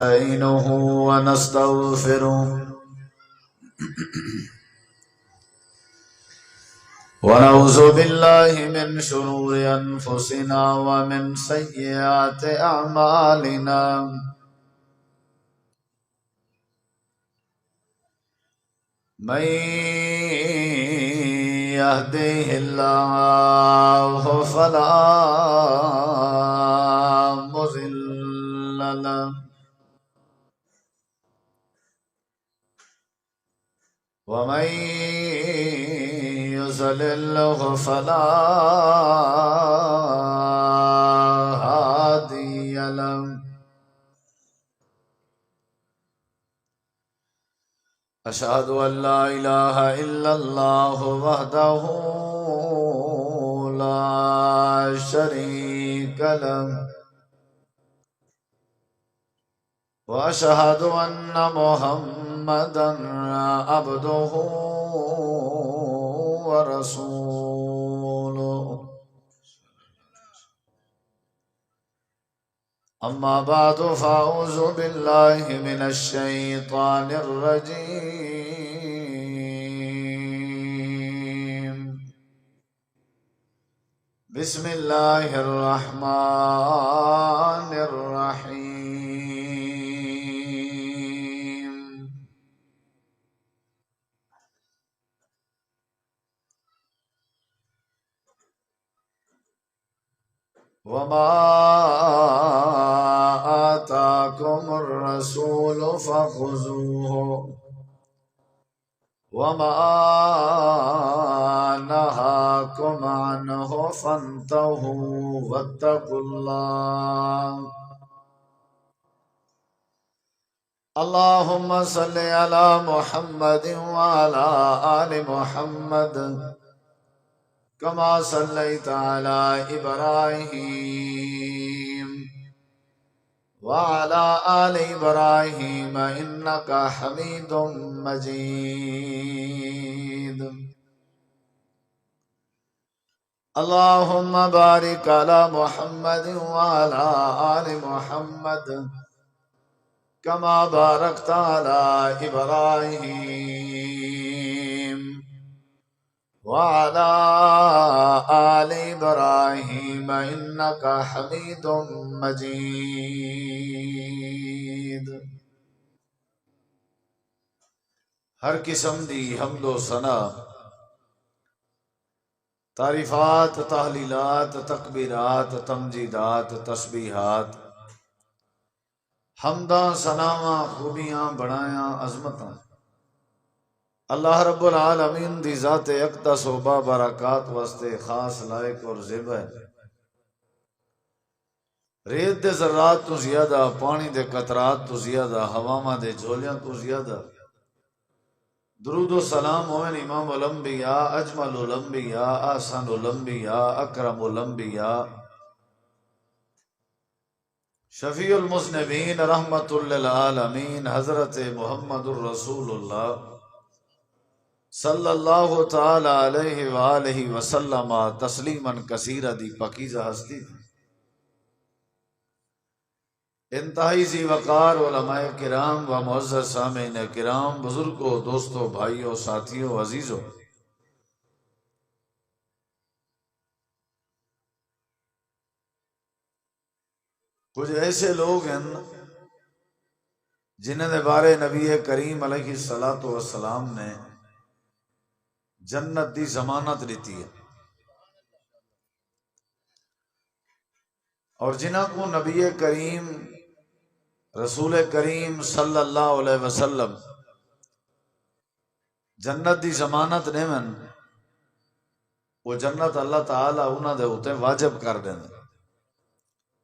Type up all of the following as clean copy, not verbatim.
نستعينه ونستغفره ونعوذ بالله من شرور أنفسنا ومن سيئات أعمالنا من يهده الله فلا مضل له ومن يضلل فلا هادي له أشهد أن لا إله إلا الله وحده لا شريك له وأشهد أن محمدا عبده ورسوله أما بعد فأعوذ بالله من الشيطان الرجيم بسم الله الرحمن الرحيم وما آتاكم الرسول فخذوه وما نهاكم عنه فانتهوا واتقوا الله اللهم صل على محمد وعلى آل محمد كما صليت على إبراهيم وعلى آل إبراهيم إنك حميد مجيد اللهم بارك على محمد وعلى آل محمد كما باركت على إبراهيم وعلى آل إبراهيم إنك حميد مجيد ہر قسم دی حمد و ثنا تعریفات تحلیلات تکبیرات تمجیدات تسبیحات حمداں ثناواں خوبیاں بڑایاں عظمتاں اللہ رب العالمین دی ذات اقدس و بابرکات واسطے خاص لائق اور زیبا ہے ریت دے ذرات تو زیادہ پانی دے قطرات تو زیادہ ہواواں دے جھولیاں تو زیادہ درود و سلام ہوئن امام الانبیاء اجمل الانبیاء احسن الانبیاء اکرم الانبیاء شفیع المذنبین رحمت للعالمین حضرت محمد الرسول اللہ صلی اللہ تعالی علیہ وآلہ وسلم تسلیما کثیرا دی پاکیزہ ہستی تھی انتہائی ذی وقار علماء کرام و معزز سامعین کرام بزرگوں دوستوں بھائیوں ساتھیوں عزیزوں کچھ ایسے لوگ ہیں جنہوں نے بارے نبی کریم علیہ السلام نے جنت دی ضمانت دیتی ہے اور جنہاں کو نبی کریم رسول کریم صلی اللہ علیہ وسلم جنت دی ضمانت نہیں وہ جنت اللہ تعالی انہاں دے ہوتے واجب کر دیں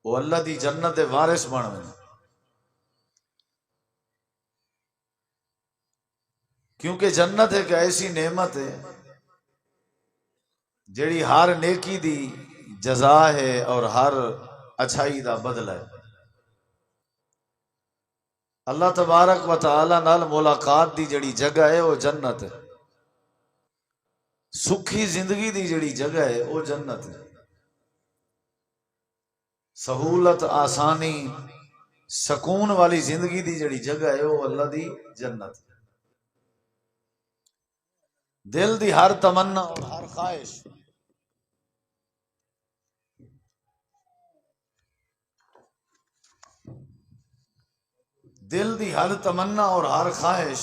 وہ اللہ دی جنت دے وارث بن گئے کیونکہ جنت ایک ایسی نعمت ہے جڑی ہر نیکی دی جزا ہے اور ہر اچھائی دا بدلہ ہے اللہ تبارک و تعالی نال ملاقات دی جڑی جگہ ہے وہ جنت ہے سکھی زندگی دی جڑی جگہ ہے وہ جنت ہے سہولت آسانی سکون والی زندگی دی جڑی جگہ ہے وہ اللہ دی جنت. دل دی ہر تمنا اور ہر خواہش دل دی ہر تمنا اور ہر خواہش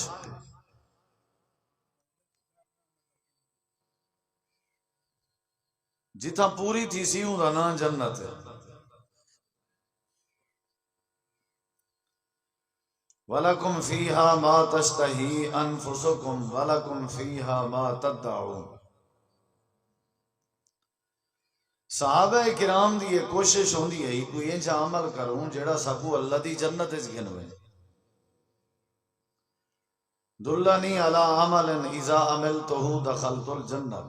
جتھا پوری تھی سی اون دا نام جنت ہے. وَلَكُمْ فِيهَا مَا تَشْتَهِي أَنفُسُكُمْ وَلَكُمْ فِيهَا مَا تَدَّعُونَ. صحابہ کرام دی یہ کوشش ہوندی ہے کوئی انج عمل کروں جیڑا سکو اللہ دی جنت وچ گھنوے. دلنی علی عمل اذا عملته دخلت الجنہ.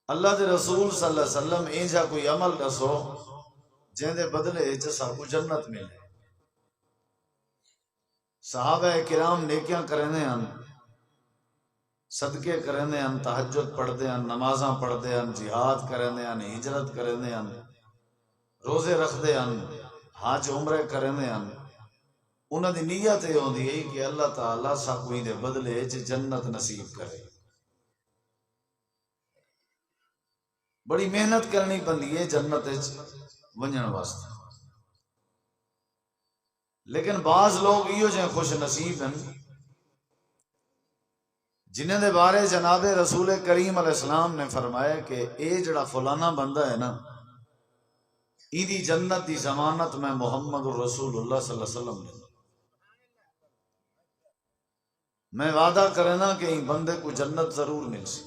اللہ دے رسول صلی اللہ علیہ وسلم انجا کوئی عمل دسو جن دے بدلے وچ سکو جنت ملے. صحابہ کرام نیکیاں کرنے ہیں، صدقے کرنے ہیں، تہجد پڑھتے ہیں، نمازاں پڑھتے ہیں، جہاد کرنے ہیں، ہجرت کرنے ہیں، روزے رکھتے ہیں، حج عمرے کرنے ہیں. انہاں دی نیت یہ ہوندی ہے کہ اللہ تعالیٰ ساکو دے بدلے وچ جنت نصیب کرے. بڑی محنت کرنی پندی ہے جنت وچ ونجن واسطے. لیکن بعض لوگ ایو جے خوش نصیب ہیں جنہیں دے بارے جناب رسول کریم علیہ السلام نے فرمایا کہ اے جڑا فلانا بندہ ہے نا ایدی جنت دی ضمانت میں محمد رسول اللہ صلی اللہ علیہ وسلم نے. میں وعدہ کرنا کہ ان بندے کو جنت ضرور مل سی.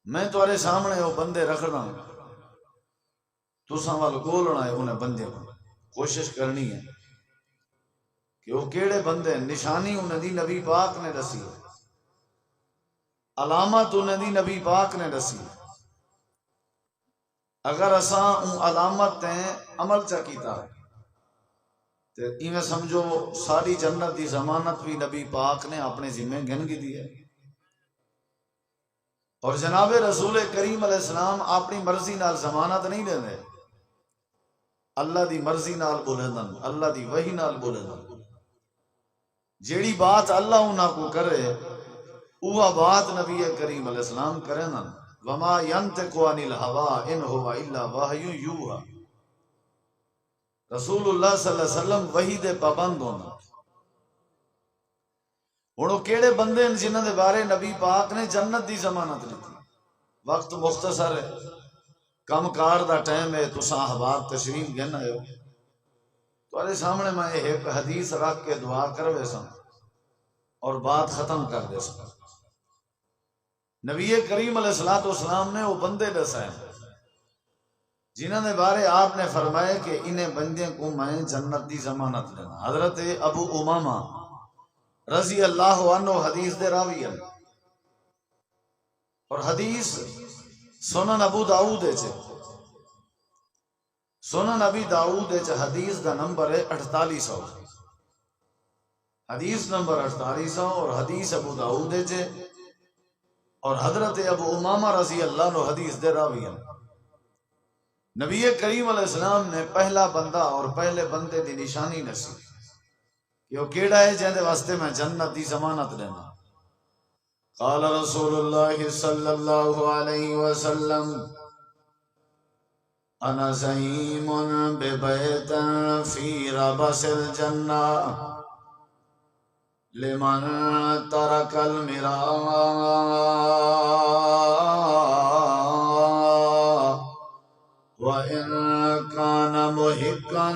میں تمہارے سامنے وہ بندے رکھنا تساں وال گولنا ہے انہیں بندے کو کوشش کرنی ہے کہ وہ کیڑے بندے نشانی انہیں دی نبی پاک نے دسی ہے، علامت انہیں دی نبی پاک نے دسی ہے. اگر اساں ان علامت تے عمل چا کیتا ہے تو ایویں سمجھو ساری جنت دی ضمانت بھی نبی پاک نے اپنے ذمہ گن کی دی ہے. اور جناب رسول کریم علیہ السلام اپنی مرضی نال ضمانت نہیں دے دے، اللہ دی مرضی نال بولے دن، اللہ دی وحی نال بولے دن. جیڑی بات اللہ انہاں کو کرے اوہ بات نبی کریم علیہ السلام کرے نا. وما ينطق عن الهوى ان هو الا وحی یوحی. رسول اللہ صلی اللہ علیہ وسلم وحی دے پابند ہونا. ہن وہ کیڑے بندے ہیں جنہاں دے بارے نبی پاک نے جنت دی ضمانت لیتی. وقت مختصر ہے، کم کار دا ٹائم ہے، تساں احباب تشریف گن آئے ہو. تمہارے سامنے میں ایک حدیث رکھ کے دعا کروے سن اور بات ختم کر دے سن. نبی کریم علیہ السلام نے وہ بندے دسائے جنہوں نے بارے آپ نے فرمایا کہ انہیں بندے کو میں جنت دی ضمانت لینا. حضرت ابو امامہ رضی اللہ عنہ حدیث دے راوی ہیں اور حدیث سنن ابو داؤد ہے. سنن ابی داؤد حدیث دا نمبر ہے 4800، حدیث نمبر 4800 اور حدیث ابو داؤد اور حضرت ابو امامہ رضی اللہ عنہ حدیث دے راوی ہیں. نبی کریم علیہ السلام نے پہلا بندہ اور پہلے بندے دی نشانی نسی کہ وہ کیڑا ہے جہاں دے واسطے میں جنت دی ضمانت لینا. قال رسول اللہ صلی اللہ علیہ وسلم انا زعیم ببیت فی ربس الجنہ لمن ترک المراء وَإِن كَانَ مُحِقًّا.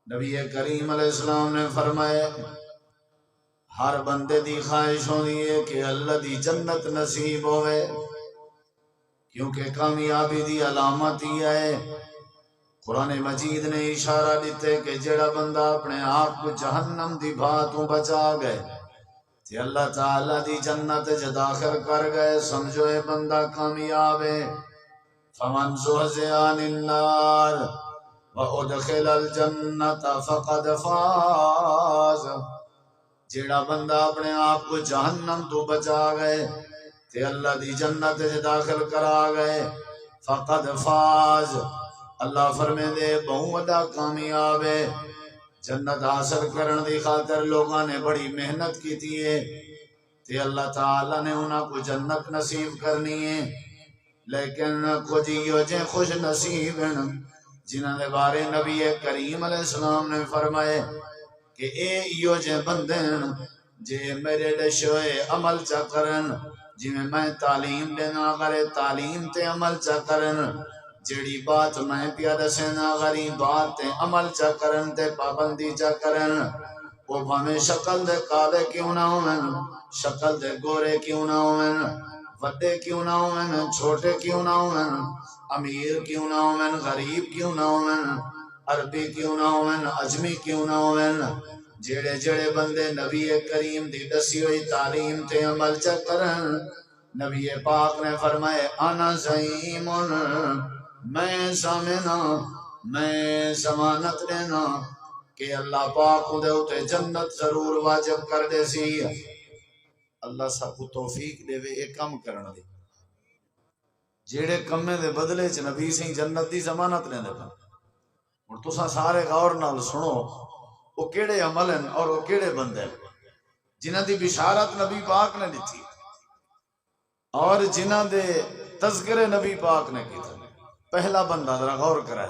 نبی کریم علیہ السلام نے فرمایا ہر بندے دی خواہش ہونی ہے کہ اللہ دی جنت نصیب ہوئے، کیونکہ کامیابی دی علامت ہی ہے. قرآن مجید نے اشارہ دیتے کہ جڑا بندہ اپنے آپ کو جہنم دی بھاتوں بچا گئے تے اللہ تعالیٰ دی جنت داخل کر گئے، سمجھو اے بندہ کامیاب ہے. فمن زحزح عن النار وادخل الجنت فقد فاز. جیڑا بندہ اپنے آپ کو جہنم تو بچا گئے تے اللہ دی جنت داخل کرا گئے فقد فاز، اللہ فرمے دے بہوں وڈا کامیاب ہے۔ جنت حاصل کرن دی خاطر لوگاں نے بڑی محنت کی ہے تے اللہ تعالی نے انہاں کو جنت نصیب کرنی ہے، لیکن کچھ یہ خوش نصیب ہیں جنہاں دے بارے نبی کریم علیہ السلام نے فرمائے کہ اے ایو جے بندے ہیں جے میرے دشوئے عمل چا کرن، جی میں تعلیم دینا کرے تعلیم تے عمل چا کرن، جیڑی بات میں پیا دسینا غری بات تے عمل چا کرن تے پابندی چا کرن، وہ بھامے شکل دے کالے کیوں نہ ہوئن، شکل دے گورے کیوں نہ ہوئن، وڈے کیوں نہ ہوئن، چھوٹے کیوں نہ ہوئن، امیر کیوں نہ ہوئن، غریب کیوں نہ ہوئن، عربی کیوں نہ ہوئن، عجمی کیوں نہ ہوئن، جڑے جڑے بندے نبی کریم دی دسی ہوئی تعلیم تے عمل چا کرن، نبی پاک نے فرمائے انا زعیمن، میں سامنا، میں ضمانت دینا کہ اللہ پاک دے اتے جنت ضرور واجب کر دے سی۔ اللہ سب کو توفیق دے وے ایک کم کرن دی، جیڑے کمے دے بدلے چ نبی سی جنت دی ضمانت لیندے پن۔ ہن تساں سارے غور نال سنو وہ کیڑے عمل ہیں اور وہ کیڑے بندے ہیں جنہاں دی بشارت نبی پاک نے دتی اور جنہاں دے تذکرے نبی پاک نے کیتے۔ پہلا بندہ ذرا غور کرے،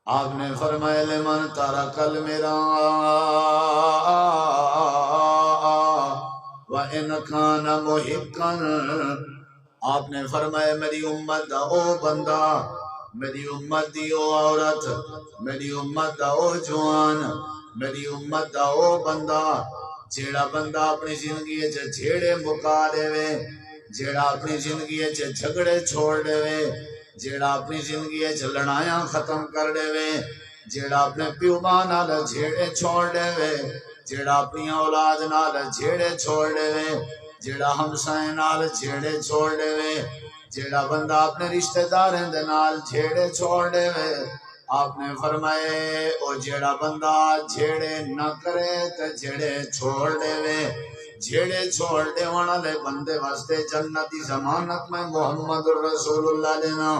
آپ نے فرمایا لمن ترک المیرا وَإِنْ كَانَ مُحِقًّا، آپ نے فرمایا میری امت دا او بندہ، میری امت دی او عورت، میری امت دا او جوان، میری امت دا او بندہ جیڑا بندہ اپنی زندگی جھیڑے مکا دے وے، جیڑا اپنی زندگی جھگڑے چھوڑ دے وے، جیڑا اپنی زندگی لڑائیاں ختم کر دے وے، جیڑا اپنے پیو ماں نال جھیڑے چھوڑ دے وے، جیڑا اپنی اولاد نال جھیڑے چھوڑ دے وے، جیڑا ہمسائے نال جھیڑے چھوڑ دے وے، جیڑا بندہ اپنے رشتہ داریں دے نال جھیڑے چھوڑ دے وے، آپ نے فرمائے او جیڑا بندہ جھیڑے نہ کرے تے جھیڑے چھوڑ دے وے، جھیڑے چھوڑ دے والے بندے واسطے جنت دی ضمانت میں محمد رسول اللہ دینا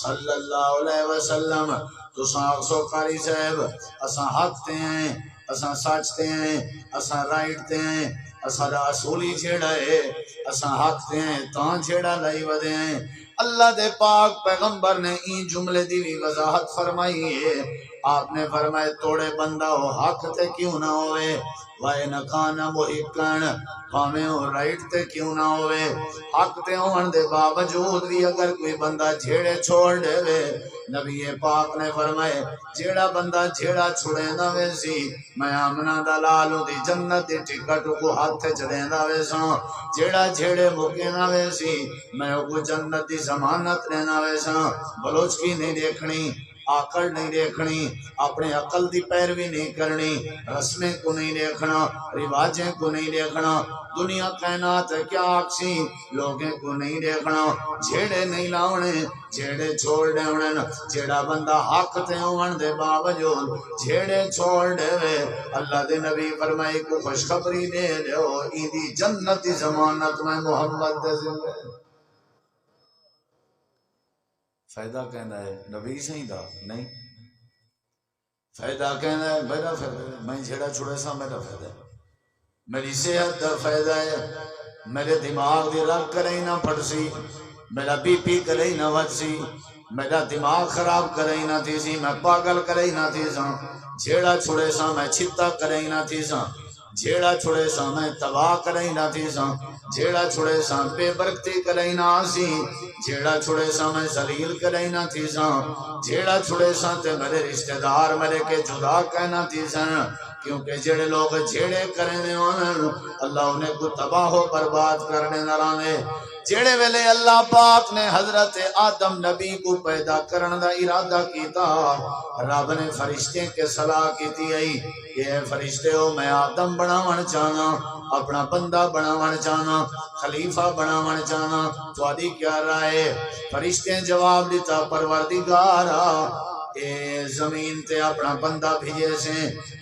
صلی اللہ علیہ وسلم۔ تو سو قاری صاحب اساں حق تے ہیں، اساں سچ تے ہیں، اساں رائٹ تے ہیں، اساں دا اصولی جھیڑا ہے، اساں حق تے ہیں تاں جھیڑا لائی ودے ہیں۔ اللہ دے پاک پیغمبر نے این جملے دی بھی وضاحت فرمائی ہے، آپ نے فرمائے توڑے بندہ ہو حق تے کیوں نہ ہوئے، وَإِنْ كَانَ مُحِقًّا، پاویں ہو رائٹ تے کیوں نہ ہوئے، حق تے ہون دے باوجود بھی اگر کوئی بندہ جھیڑے چھوڑ دے وے، نبی پاک نے فرمائے جیڑا بندہ جھیڑا چھڑے نہ وے سی میں آمنہ دلالوں دی جنت دی ٹکٹ کو ہاتھ چڑے نہ وے ساں، جیڑا جھیڑے مکے نہ وے سی میں کو جنت دی ضمانت لینا وے ساں۔ بلوچ کی نہیں دیکھنی، آکڑ نہیں دیکھنی، اپنے عقل دی پیروی نہیں کرنی، رسمیں کو نہیں دیکھنا، رواجیں کو نہیں دیکھنا، دنیا کائنات کیا آکسی لوگیں کو نہیں دیکھنا، جھیڑے نہیں لاؤنے، جھیڑے چھوڑ دے انہیں، جیڑا بندہ حق تے ہون دے باوجود جھیڑے چھوڑ دے وے، اللہ دے نبی فرمائی کو خوشخبری دے دیو ایدی جنت دی ضمانت میں محمد دے ذمہ۔ فائدہ کہنا ہے نبی صحیح دا نہیں، فائدہ کہنا ہے میرا فائدہ ہے، میں جھیڑا چھوڑے سا میرا فائدہ ہے، میری صحت دا فائدہ ہے، میرے دماغ دی رگ کرے نہ پھٹ سی، میرا بی پی کرے نہ وج سی، میرا دماغ خراب کرے نہ تھی سی، میں پاگل کرے نہ تھی سا، جھیڑا چھوڑے سا میں چھتا کرے نہ تھی سا، جھیڑا چھوڑے سا میں تباہ کرے نہ تھی سا، جھیڑا چھوڑے سا بے برکتی کرے نہ آسی، جھیڑا چھوڑے سا میں ذلیل کرے نہ تھی سا، جھیڑا چھوڑے سا تے میرے رشتہ دار میرے کے جدا کہنا تھی سا، کیونکہ جڑے لوگ جھیڑے کرنے ہونے اللہ انہیں کو تباہ و برباد کرنے نہ رانے۔ جڑے ویلے اللہ پاک نے حضرت آدم نبی کو پیدا کرنے دا ارادہ کیتا، رب نے فرشتے کے صلاح کیتی ہے کہ اے فرشتے ہو میں آدم بناون چاہنا، اپنا بندہ بناون چاہنا، خلیفہ بناون چاہنا، تھوڑی کیا رائے؟ فرشتے جواب دیتا پروردگارا اے زمین تے اپنا بندہ بھیجے سے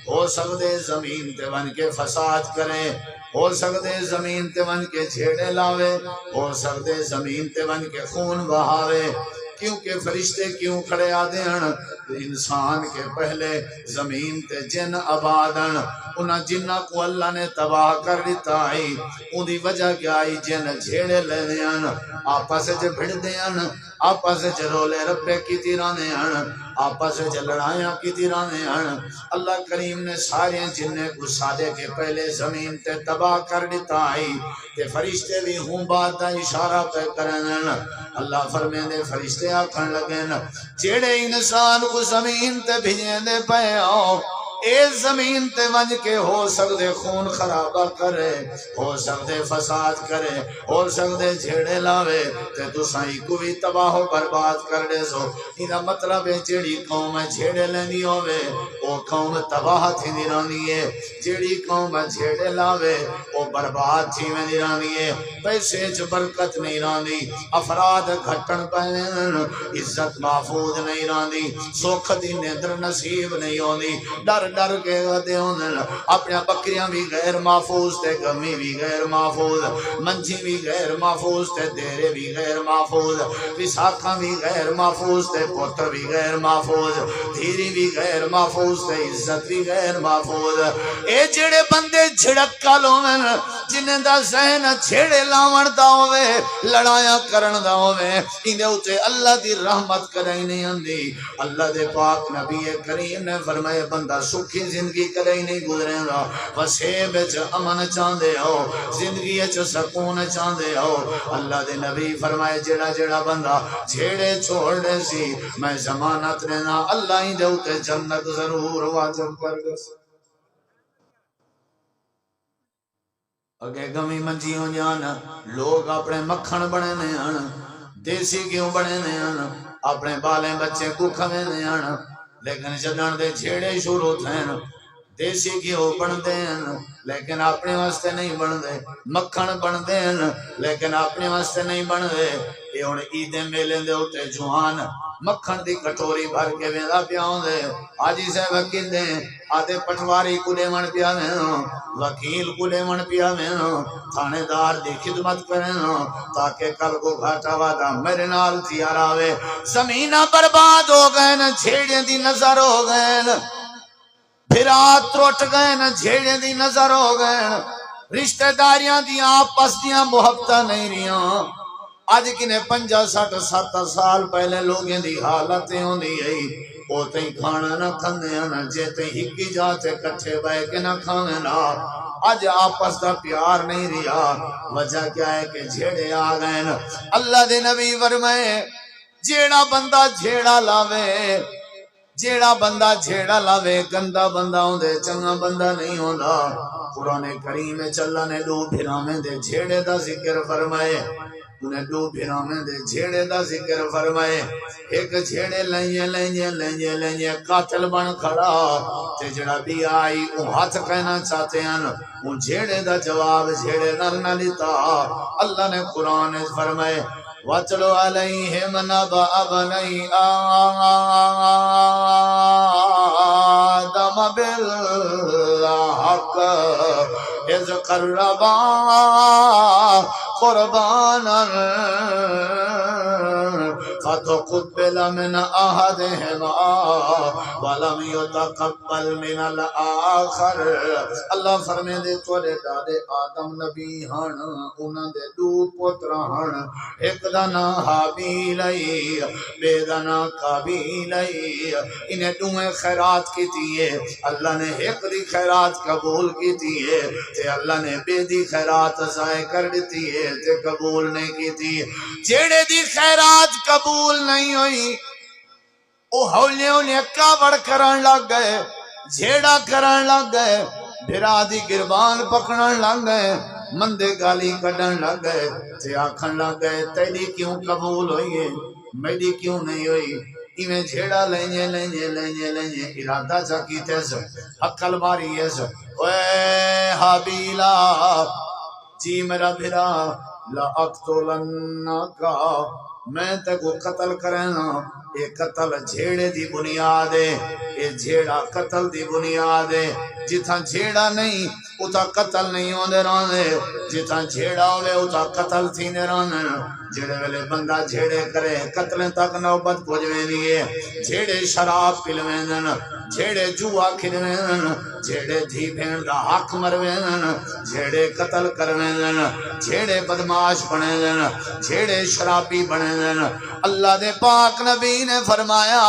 ہو سکتے زمین تے بن کے فساد کرے، ہو سکتے زمین تے بن کے جھیڑے لاوے، ہو سکتے زمین تے بن کے خون بہاوے، کیونکہ فرشتے کیوں کھڑے آدے ہیں؟ انسان کے پہلے زمین تے جن آبادن انہاں جنہ کو اللہ نے تباہ کر دیتا ہے، ان دی وجہ کیا ہے؟ جن جھیڑے لے دیاں، آپس وچ بھڑ دیاں، آپس وچ رولے رپے کیتی رانے ہیں، آپس وچ لڑائیاں کیتی رانے ہیں۔ اللہ کریم نے سارے جننے کو سادے کے پہلے زمین تے تباہ کر دیتا ہے، تے فرشتے بھی ہوں بات دا اشارہ پہ کرن۔ اللہ فرمیندے فرشتے آکھن لگے جیڑے انسان کو زمین تے بھیجیں دے پے آؤ، اے زمین تے ونج کے ہو سکدے خون خرابہ کرے، ہو سکدے فساد کرے، ہو سکدے جھیڑے لاوے، تے تساں کو بھی تباہ و برباد کر دے سو۔ اینا مطلب ہے جیڑی قوم جھیڑے لیندی ہووے او قوم تباہ تھی دی رانی ہے، جیڑی قوم جھیڑے لاوے او برباد تھی میں دی رانی ہے۔ پیسے چ برکت نہیں راندی، افراد گھٹن پہن، عزت محفوظ نہیں راندی، سکھ دی نیندر نصیب نہیں ہوندی، ڈر ڈر کے ودے ہوندن، اپنے بکریاں بھی غیر محفوظ تے گمی بھی غیر محفوظ، منجھی بھی غیر محفوظ تے دیرے بھی غیر محفوظ، وساکھاں بھی غیر محفوظ تے پتر بھی غیر محفوظ، دھیری بھی غیر محفوظ تے عزت بھی غیر محفوظ۔ اے جڑے بندے جھڑکا لومن جنہیں دا ذہن چھیڑے لاون دا ہوئے، لڑائیاں کرن دا ہوئے، اندے اتے اللہ دی رحمت کریں نہیں اندی۔ اللہ دے پاک نبی کریم نے فرمائے بندہ سکھی زندگی کریں نہیں گزرے گا، وسیب چ امن چاندے ہو، زندگی چ سکون چاندے ہو۔ اللہ دے نبی فرمائے جڑا جڑا بندہ جھیڑے چھوڑ دے سی میں ضمانت لینا اللہ ہی دے اتے جنت ضرور واجب کر گس۔ اگے گمی منجی ہو جانا، لوگ اپنے مکھن بنے نے آنا، دیسی کیوں بنے نے آنا، اپنے بالیں بچے کو کھوے نے آنا، لیکن جدن دے جھیڑے شروع تھے دیسی کیوں بن دین لیکن اپنے واسطے نہیں بن دے، مکھن بن دین لیکن اپنے واسطے نہیں بن دے۔ یہ ہن عید میلے دے اوتے جوان مکھن دی کٹوری بھر کے ویندا پیا ہوندے، حاجی صاحب وکیل دے آدھے پٹواری کو لیون پیا وین، وکیل کو لیون پیا وین، تھانے دار دی خدمت کرن تاکہ کل کو گھاٹا وادا میرے نال تیار آوے۔ زمینہ برباد ہو گئے نا، جھیڑے دی نظر ہو گئے نا، پھرات ترٹ گئے نا، جھیڑے دی نظر ہو گئے، رشتہ داریاں دیاں آپس دیاں محبتہ نہیں رہیاں۔ آج کنے 50-60-70 سال پہلے لوگیں دی حالتیں ہوں دی ہے، او تیں کھانا نہ کھندے نا، جے تیں ہکی جاتے کٹھے بے کے نہ کھانے نا۔ آج آپس دا پیار نہیں رہا، وجہ کیا ہے کہ جھیڑے آ گئے نا۔ اللہ دے نبی فرمائے جیڑا بندہ جھیڑا لاوے، جیڑا بندہ جھیڑا لاوے گندا بندہ ہوندے، چنگا بندہ نہیں ہوندا۔ قرآن کریم اللہ نے دو بھرامیں دے جھیڑے دا ذکر فرمائے، انہیں دو بھرامیں دے جھیڑے دا ذکر فرمائے۔ ایک جھیڑے لینجے قاتل بن کھڑا، تے جڑا بھی آئی وہ ہاتھ کہنا چاہتے ہیں، وہ جھیڑے دا جواب جھیڑے نہ لیتا۔ اللہ نے قرآن فرمائے وَاتْلُ عَلَيْهِمْ نَبَأَ ابْنَيْ آدَمَ بِالْحَقِّ إِذْ قَرَّبَا قُرْبَانًا فَتُقُبِّلَ مِنْ أَحَدِهِمَا وَلَمْ يُتَقَبَّلْ مِنَ الْآخَرِ۔ اللہ فرمے دے تورے دادے آدم نبی ہن، انہاں دے دو پتر ہن، ایک دا نام حابیل ہے، بے دا نام قابیل ہے۔ انہیں دوئے خیرات کی دیئے، اللہ نے ایک دی خیرات قبول کی دیئے، تے اللہ نے بے دی خیرات ضائع کر دیتی ہے، تے قبول نہیں کی دیئے۔ جیڑے دی خیرات قبول نہیں ہوئی او ہولے کاوڑ کرن لگ گئے، جھیڑا کرن لگ گئے، بھرا دی گربان پکڑن لگ گئے، مندے گالی کڈن لگ گئے، تے آکھن لگ گئے تیری کیوں قبول ہوئی ہے میری کیوں نہیں ہوئی۔ ایویں جھیڑا لینجے ارادہ چا کیتے سو، عقل ماری ہے سو، اے حابیلا جی میرا بھرا لَأَقْتُلَنَّكَ میں تے کو قتل کرنا۔ اے قتل جھیڑے دی بنیاد ہے، اے جھیڑا قتل دی بنیاد ہے۔ جتھاں جھیڑا نہیں اتھا قتل نہیں ہوندے رہندے، جتھاں جھیڑا ہوئے اتھا قتل تھی نے رہندے۔ جڑے ویلے بندہ جھیڑے کرے قتل تک نوبت پجوینی ہے جھیڑے شراب پلوین جھیڑے جوا کھلوین جھیڑے دھی بھین دا حق مروین جھیڑے قتل کروین جھیڑے بدماش بنین جھیڑے شرابی بنین اللہ دے پاک نبی نے فرمایا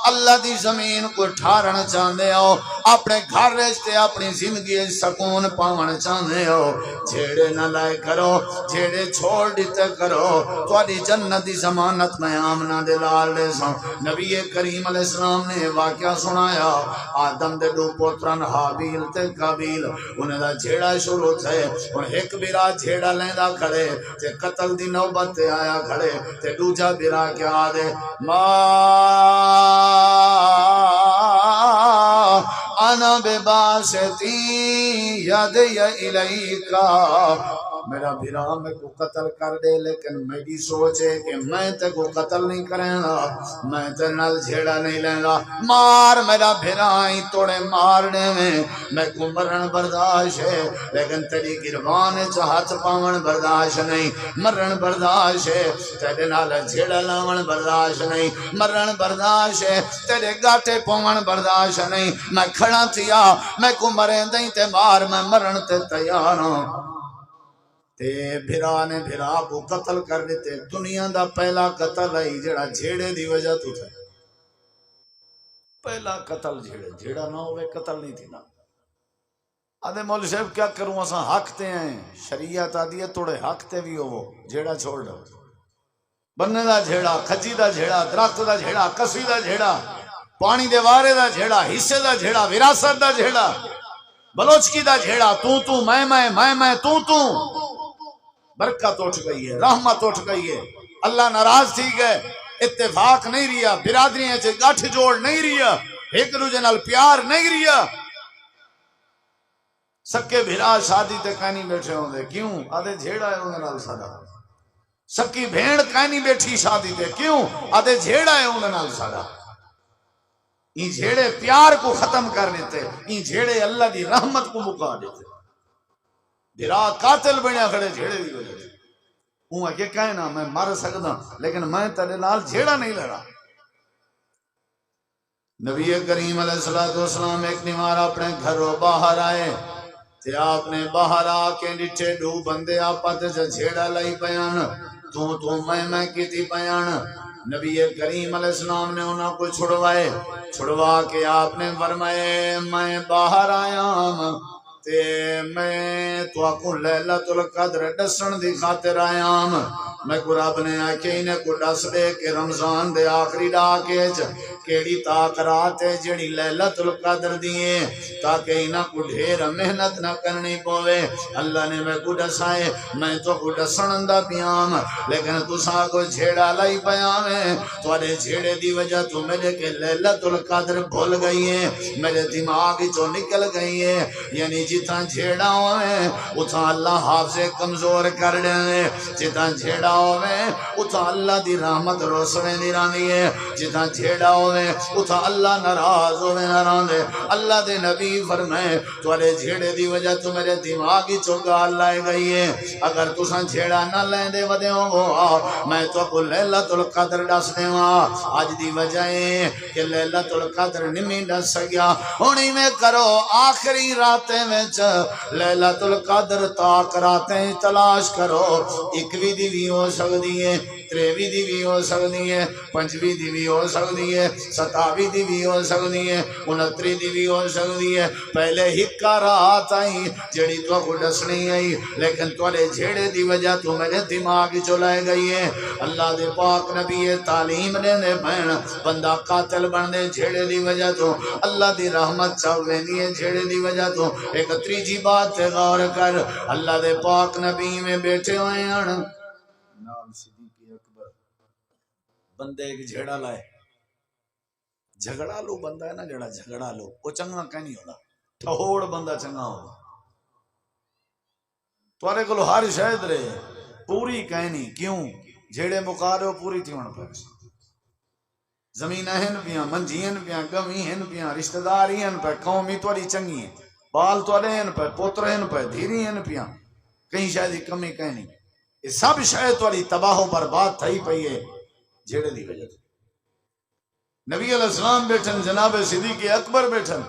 اللہ دی زمین کو ٹھارن چاہندے ہو اپنے گھر رشتے اپنی زندگی سکون پاون چاہندے ہو جھیڑے نہ لائے کرو جھیڑے چھوڑ دیتے کرو تواڈی جنت دی ضمانت میں آمنہ دے لال دے سن نبی کریم علیہ السلام نے واقعہ سنایا آدم دے دو پوترن حابیل تے قابیل انہیں دا جھیڑا شروع تھے ان ایک بیرا جھیڑا لیندہ کھڑے تے قتل دی نوبت تے آیا کھڑے تے دوجا بیرا کیا دے انا بباسطی یدی الیکا میرا بھیرا میں کو قتل کر دے لیکن میری سوچ ہے کہ میں تے کو قتل نہیں کریں گا میں تے نل جھیڑا نہیں لیں گا مار میرا بھیرا ہی توڑے مارنے میں کو مرن برداشت ہے لیکن تیری گروان چاہت پاون برداشت نہیں مرن برداشت ہے تیرے نال جھیڑا لاون برداشت نہیں مرن برداشت ہے تیرے گاٹے پاون برداشت نہیں میں کھڑا تھیا میں کو مریں دیں تے مار میں مرن تے تیار ہوں تے بھرا نے بھرا کو قتل کر دیتے دنیا دا پہلا قتل ہے جڑا جھیڑے دی وجہ تو تھا پہلا قتل جھیڑا نہ ہوئے قتل نہیں تھی نا آدھے مولوی صاحب کیا کروں اساں حق تے ہیں شریعت آدھی ہے توڑے حق تے بھی ہو جھیڑا چھوڑ دو بننے دا جھیڑا کھجی دا جھیڑا درخت دا جھیڑا کسی دا جھیڑا پانی دے وارے دا جھیڑا حصے دا جھیڑا وراثت دا جھیڑا بلوچکی دا جھیڑا تو میں تو برکت اٹھ گئی ہے رحمت اٹھ گئی ہے اللہ ناراض تھی گئے اتفاق نہیں رہا برادریاں سے گٹھ جوڑ نہیں رہا ایک دوجے نال پیار نہیں رہا سکے بھرا شادی تے کہیں نہیں بیٹھے ہوں دے کیوں آدھے جھیڑا ہے انہیں نال ساڑا سکی بھیڑ کہیں نہیں بیٹھی شادی تے کیوں آدھے جھیڑا ہے انہیں نال ساڑا یہ جھیڑے پیار کو ختم کر دیتے یہ جھیڑے اللہ دی رحمت کو مکا دیتے بھرا قاتل بنیا کھڑے جھیڑے دی وجہ سے ہوں کہ کہنا میں مر سکتا لیکن میں تیرے نال جھیڑا نہیں لڑا نبی کریم علیہ السلام ایک نمار اپنے گھروں باہر آئے تے آپ نے باہر آ کے ڈٹھے دو بندے آپت سے جھیڑا لائی پیان تو میں کیتی پیان نبی کریم علیہ السلام نے انہوں کو چھڑوا کے آپ نے فرمائے میں باہر آیا ہوں تے میں تو کو لیلۃ القدر ڈسن دی خاطر آیا ہوں میں کو رب نے آکے انہیں کو ڈس دے کہ رمضان دے آخری ڈاکے کیڑی تاک رات ہے جڑی لیلۃ القدر دیئے تاکہ انہیں کو ڈھیر محنت نہ کرنی پوے اللہ نے میں کو ڈسائے میں تو کو ڈسن دا پیام لیکن تو ساں کو جھیڑا لائی پیام ہے تو آدھے جھیڑے دی وجہ تو میرے کے لیلۃ القدر بھول گئی ہے میرے دماغی تو نکل گئی ہے یعنی جتنا جھیڑا ہوئے اتنا اللہ حافظ کمزور کر دے جتنا جھیڑا ہوئے اتنا اللہ دی رحمت روسنے دی راندی ہے جتنا جھیڑا ہوئے اتنا اللہ ناراض ہوئے ناران دے اللہ دے نبی فرمائے تو آلے جھیڑے دی وجہ تو میرے دماغی چوکا اللہ گئی ہے اگر تو سن جھیڑا نہ لیں دے ودے ہوں میں تو کو لیلۃ القدر ڈس دے ہوں آج دی وجہ ہے کہ لیلۃ القدر نمی ڈس سکیا ہونی میں کرو آخری راتیں میں لیلۃ القدر تاک راتیں تلاش کرو اکوی دی بھی ہو سکتی ہے تریوی دی بھی ہو سکتی ہے پنجوی دی بھی ہو سکتی ہے ستاوی دی بھی ہو سکتی ہے انتری دی بھی ہو سکتی ہے پہلے ہکا رات آئی جڑی تو کو ڈسنی آئی لیکن توڑے جھیڑے دی وجہ تو میرے دماغ چلائے گئی ہے اللہ دے پاک نبی تعلیم دے دے بہن بندہ قاتل بن دے جھیڑے دی وجہ تو اللہ دی رحمت چاہوے دیئے جھیڑے دی وجہ تو ایک تریجی بات تے غور کر اللہ دے پاک نبی میں بیٹھے ہوئے ہیں نام صدیق اکبر بندے ایک جھیڑا لائے جھگڑا لو بندہ ہے نا جڑا جھگڑا لو وہ چنگا کہیں نہیں ہونا ٹھوڑ بندہ چنگا ہوگا توارے کو ہر شاید رہے پوری کہیں نہیں کیوں جھیڑے مقا رہے ہو پوری تھی ہونا پر زمین ہن پیاں منجین پیاں گمی ہن پیاں رشتہ داری ہن پہ قومی تواری چنگی ہیں بال توارے ہن پہ پوتر ہن پہ دھیری ہن پیاں کہیں شاید کمی کہیں نہیں یہ سب شاید والی تباہ و برباد تھئی پئی ہے جھیڑے دی وجہ سے۔ نبی علیہ السلام بیٹھن، جناب صدیق اکبر بیٹھن،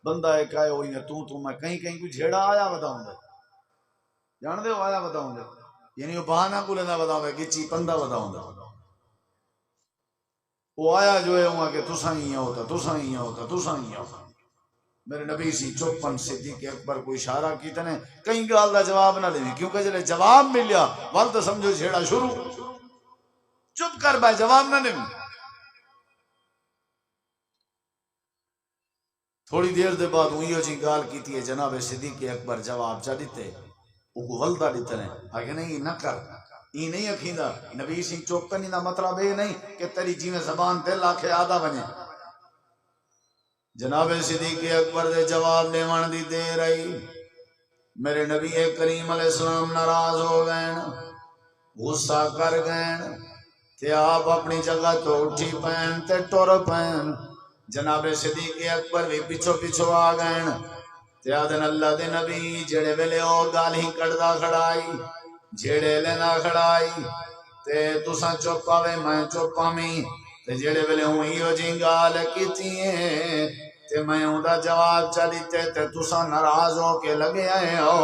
بندہ ایک آئے ہوئی نے تو میں کہیں کوئی جھیڑا آیا بتاؤں گا، جان دے ہو آیا بتاؤں گا، یعنی وہ بہانہ کو لینا بتاؤں گا، گچی پندہ بتاؤں گا، وہ آیا جو ہے وہاں کہ تساں ہی ہوتا، تساں ہی ہوتا، تساں ہی ہوتا۔ میرے نبی سی چوپن صدیق اکبر کو اشارہ کیتے نے کہیں گال دا جواب نہ لیں، کیونکہ جلے جواب ملیا وال تو سمجھو جھیڑا شروع، چپ کر بھائی جواب نہ لیں۔ تھوڑی دیر دے بعد وہی جی گال کیتی ہے، جناب صدیق اکبر جواب چا دیتے، وہ کو ولدہ دیتے ہیں، آگے نہیں نہ کر، یہ نہیں اکھیندہ، نبی سی چوپن دا مطلب یہ نہیں کہ تیری جی میں زبان دل آکھے آدھا بنے۔ جناب صدیق اکبر دے جواب دیوان دی دیر آئی، میرے نبی کریم علیہ السلام ناراض ہو گئے، غصہ کر گئے، تے آپ اپنی جگہ تو اٹھی پین تے ٹور پین۔ جناب صدیق اکبر بھی پیچھو پیچھو آ گئے، تے آدھن اللہ دے نبی جڑے ویلے او گال ہی کڑدا کھڑائی، جڑے لینا کھڑائی، تے تساں چوپاوے میں چوپامی، تے جڑے ویلے ہوں ہیو جی گال کیتی ہیں، تے میں ہوں دا جواب چلیتے تے تساں ناراض ہو کے لگے آئے ہو۔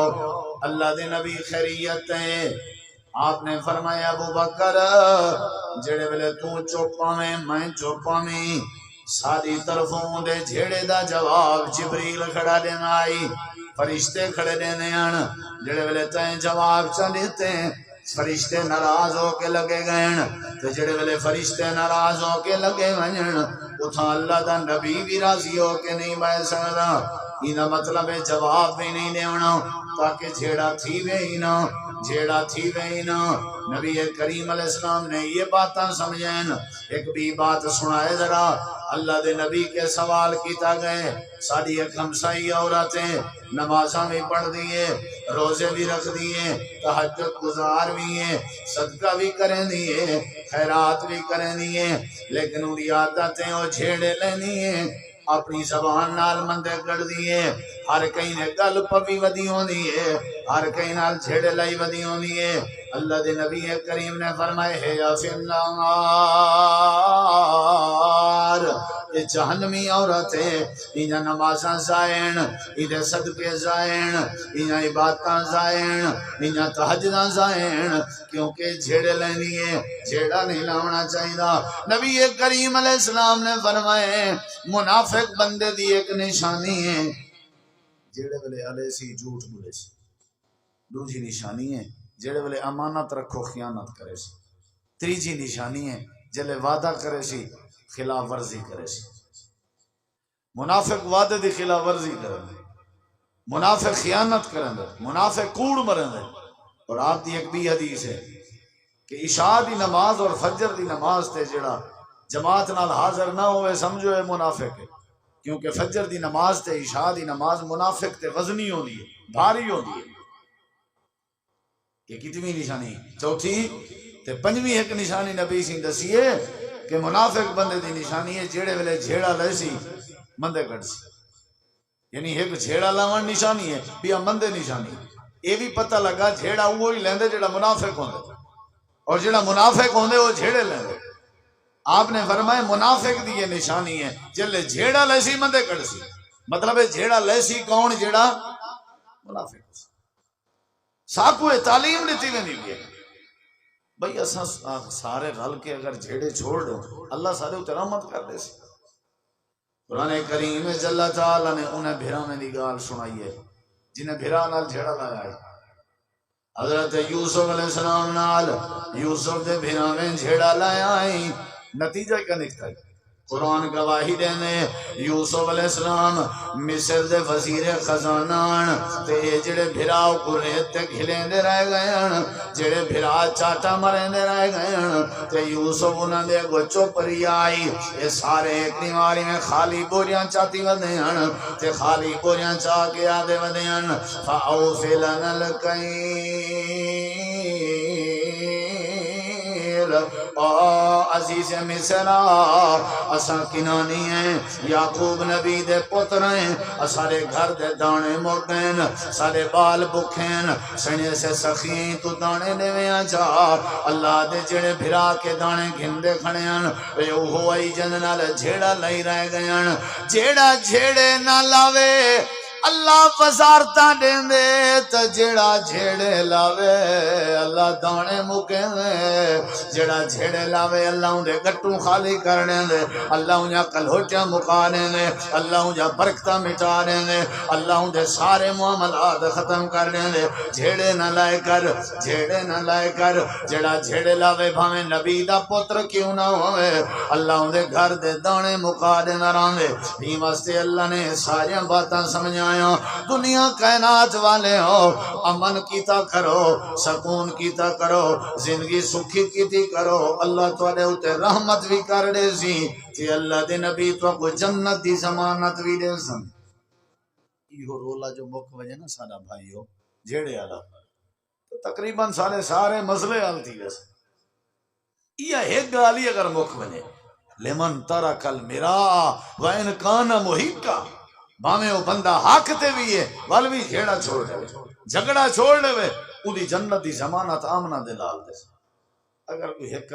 اللہ دے نبی خیریت ہے، آپ نے فرمایا ابو بکر جڑے ویلے تو چوپاویں میں چوپامی، ساری طرفوں دے جھیڑے دا جواب جبریل کھڑا دینا آئی، فرشتے کھڑے دینے آن، جڑے ویلے تائیں جواب چلیتے فرشتے ناراض ہو کے لگے گئے، تو جڑے ویلے فرشتے ناراض ہو کے لگے گئے اتھا اللہ دا نبی بھی راضی ہو کے نہیں بائے سکتا، اینا مطلب ہے جواب بھی نہیں دیونا تاکہ جھیڑا تھی وے ہی نہ، جھیڑا تھی وے ہی نہ۔ نبی کریم علیہ السلام نے یہ باتاں سمجھیں، ایک بھی بات سنائے ذرا، اللہ دے نبی کے سوال کیتا گئے، ساری ایک ہمسائی عورتیں نمازاں بھی پڑھ دیئے، روزے بھی رکھ دیئے، تہجد گزار بھی ہیں، صدقہ بھی کریں دیئے، خیرات بھی کریں دیئے، لیکن انہی عادتیں وہ جھیڑے لینی ہیں، اپنی زبان نال مندے کر دیئے، ہر کہیں نے گل پوی ودی ہوں دیئے، ہر کہیں نال جھیڑے لائی ودی ہوں دیئے۔ اللہ دے نبی کریم نے فرمائے ہے یا فی النار، یہ جہنمی عورتیں انہاں نمازاں زائن، انہاں صدقے زائن، انہاں عبادتاں زائن، انہاں تہجداں زائن، کیونکہ جھیڑے لینی ہے، جھیڑا نہیں لاؤنا چاہیے۔ نبی کریم علیہ السلام نے فرمائے منافق بندے دی ایک نشانی ہے جھیڑے ویلے علیہ سی جھوٹ بولے سی، دوسری نشانی ہے جڑے ویلے امانت رکھو خیانت کرے سی، تیجی نشانی ہے جلے وعدہ کرے سی خلاف ورزی کرے سی۔ منافق وعدے دی خلاف ورزی کرے، منافق خیانت کرے، منافق کوڑ مرے۔ اور آپ دی ایک بھی حدیث ہے کہ عشاء دی نماز اور فجر دی نماز تے جڑا جماعت نال حاضر نہ ہوئے سمجھو ہے منافق ہے، کیونکہ فجر دی نماز تے عشاء دی نماز منافق تے وزنی ہوندی ہے، بھاری ہوندی ہے۔ یہ کتنی نشانی؟ چوتھی تے پنجویں ایک نشانی نبی سی دسیے کہ منافق بندے دی نشانی ہے جیڑے ویلے جھیڑا لے سی مندے کٹ سی، یعنی ایک جھیڑا لاون نشانی ہے بیا مندے نشانی ہے۔ یہ بھی پتہ لگا جھیڑا وہی لیندے جڑا منافق ہوندے، اور جڑا منافق ہوندے وہ جھیڑے لیندے۔ آپ نے فرمایا منافق دی یہ نشانی ہے جلے جھیڑا لے سی مندے کٹ سی، مطلب ہے جھیڑا لے سی کون؟ جڑا منافق سی۔ ساکو تعلیم دیتی میں نہیں گئے بھئی اساں سارے غل کے اگر جھیڑے چھوڑ دو اللہ سارے اترامت کر دے سی۔ قرآن کریم جل تعالیٰ نے انہیں بھیرا میں دی گال سنائی ہے جنہیں بھیرا نال جھیڑا لایا ہے۔ حضرت یوسف علیہ السلام نال یوسف دے بھیرا میں جھیڑا لایا ہے، نتیجہ کیا نکتا ہے؟ قرآن گواہی دینے یوسف علیہ السلام مصر دے وزیر خزانان تے جڑے بھراؤ کو ریت تے گھلیں دے رہ گئے ہیں، جڑے بھراؤ چاٹا مریں دے رہ گئے ہیں، تے یوسف انہاں دے گو چوپری آئی، یہ سارے ایک نیواری میں خالی بوریاں چاہتی ودے ہیں، تے خالی بوریاں چاہ کے آدھے ودے ہیں۔ فَأَوْفِلَنَا الْكَيْلَ عزیز مصر اساں کنانی ہیں یعقوب نبی دے پتر ہیں سارے گھر دے دانے مک گئے سارے بال بکھیں سنے سے سخی تو دانے دے ویاں جا اللہ دے جڑے بھرا کے دانے گھندے کھڑے ہیں اوہو آئی جن نال جھیڑا لئی رہ گئے ہیں جھیڑا جھیڑے نہ لاوے اللہ وزارتاں دین دے تو جڑا جھیڑے لاوے اللہ دانے مکے دے جڑا جھیڑے لاوے اللہ ان دے گٹوں خالی کرنے دے اللہ انجا کلوچا مکانے دے اللہ انجا برکتہ مٹانے دے اللہ ان دے سارے معاملات ختم کرنے دے جھیڑے نہ لائے کر جھیڑے نہ لائے کر جڑا جھیڑے لاوے بھامیں نبی دا پتر کیوں نہ ہوئے اللہ ان دے گھر دے دانے مکا دے نہ ران دے بھی واسطے اللہ نے ساری باتاں سمجھا دنیا کائنات والے ہو امن کیتا کرو سکون کیتا کرو زندگی سکھی کیتی کرو اللہ توڑے ہوتے رحمت بھی کر دے سی کہ اللہ دے نبی تو کو جنت دی ضمانت بھی دے سن یہ رولا جو مک وجہ نا سارا بھائی ہو جھیڑے والا تو تقریباً سارے مسئلے حل تھی ویسے یہ ایک گالی اگر مک وجہ لمن ترک المراء وان کان محقا بھامیں وہ بندہ حق تے بھی ہے ول بھی جھیڑا چھوڑ دے جھگڑا چھوڑ دے اودی جنت دی ضمانت آمنہ دے لال دے اگر کوئی ایک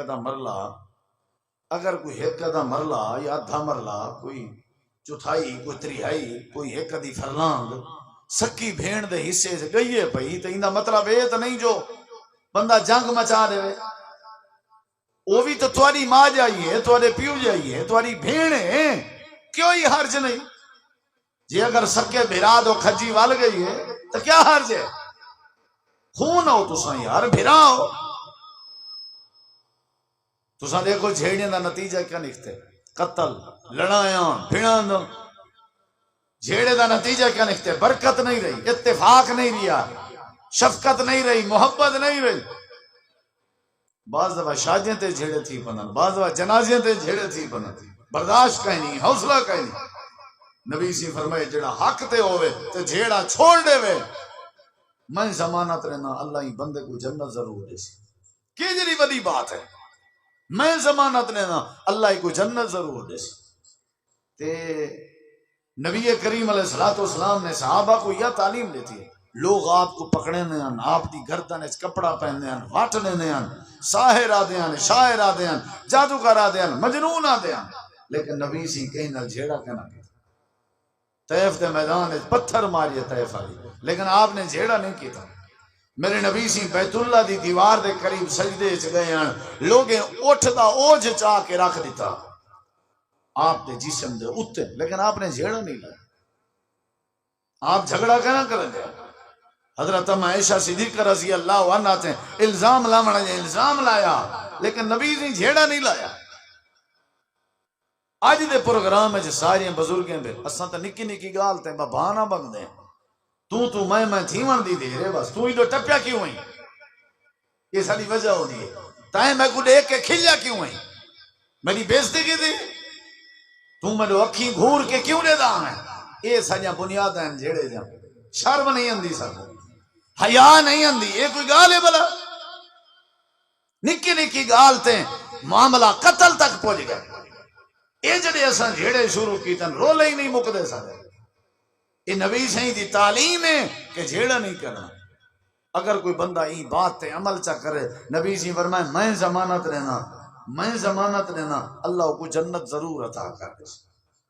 قدم مرلا یا ادھا مرلا کوئی چوتھائی کوئی تریہائی کوئی ایک قدی فرلانگ سکی بھین دے حصے سے گئیے پئی تو اندہ مطلب ہے تو نہیں جو بندہ جنگ مچا دے وہ بھی تو تھوڑی ماں جائیے تھوڑے پیو جائیے تھوڑی بھین ہے کیوں ہی حرج نہیں جی اگر سکے بھرا دو کھجی وال گئی ہے تو کیا حرج ہے خون ہو تساں یار بھرا ہو تساں دیکھو جھیڑنے دا نتیجہ کیا نکتے قتل لڑائیاں بھیڑان جھیڑے دا نتیجہ کیا نکتے برکت نہیں رہی اتفاق نہیں رہا شفقت نہیں رہی محبت نہیں رہی بعض دفعہ شادیاں تے جھیڑے تھی پنن بعض دفعہ جنازیاں تے جھیڑے تھی پنن برداشت کہیں نہیں حوصلہ کہیں نہیں نبی سی فرمائے جڑا حق تے ہوئے تے جھیڑا چھوڑ دے وے میں ضمانت رہنا اللہ ہی بندے کو جنت ضرور دے سی کہ جڑی بڑی بات ہے میں ضمانت رہنا اللہ ہی کو جنت ضرور دے سی تے نبی کریم علیہ السلام نے صحابہ کو یہ تعلیم دیتی ہے لوگ آپ کو پکڑے نے ہیں آپ دی گردن اچ کپڑا پہنے ہیں واٹنے نے ہیں ساحر آدے ہیں شاعر آدے ہیں جادوگر آدے ہیں مجنون آدے ہیں لیکن نبی سی کہیں نہ جھیڑا کہنا کہ طیف دے میدان پتھر ماری طیف آئی لیکن آپ نے جھیڑا نہیں کیتا میرے نبی سی بیت اللہ دی دیوار دے قریب سجدے چ گئے ہیں لوگیں اٹھ دا اوجھ چاہ کے رکھ دیتا آپ دے جسم دے اتے لیکن آپ نے جھیڑا نہیں لایا آپ جھگڑا کہنا کریں گے حضرت عائشہ صدیقہ رضی اللہ عنہ تھے الزام الزام لایا لیکن نبی نے جھیڑا نہیں لایا آج دے پروگرام ہے ساری بزرگیں دے اساں تے نکی نکی گال تے بہانا بندے تو میں تھیون دی دے رے بس تو ہی تو ٹپیا کیوں ہوئی یہ ساری وجہ ہوتی ہے تائیں میں کو دیکھ کے کھلیا کیوں ہوئی میری بےزتی کی تھی تو میں اکھی گھور کے کیوں دے دا ہے یہ ساری بنیاد ہیں جھیڑے جا شرم نہیں اندی سر حیا نہیں اندی یہ کوئی گال ہے بلا نکی نکی گال تے معاملہ قتل تک پہنچ گئے یہ جڑے اساں جھیڑے شروع کی تن رولے ہی نہیں مکدے سارے یہ نبی صحیح دی تعلیم ہے کہ جھیڑا نہیں کرنا اگر کوئی بندہ این بات تے عمل چا کرے نبی صحیح فرمائے میں ضمانت رہنا اللہ کو جنت ضرور عطا کر دے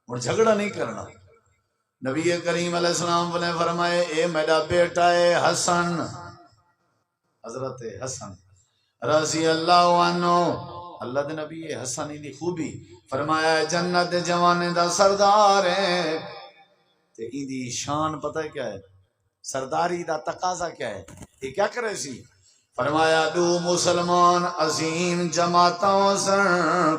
اور جھگڑا نہیں کرنا نبی کریم علیہ السلام نے فرمائے اے میرا بیٹا ہے حسن حضرت حسن رضی اللہ عنہ اللہ دے نبی حسن دی خوبی فرمایا جنت جوانے دا سردار ہے تے این دی شان پتہ کیا ہے سرداری دا تقاضا کیا ہے یہ کیا کرے سی فرمایا دو مسلمان عظیم جماعتوں سن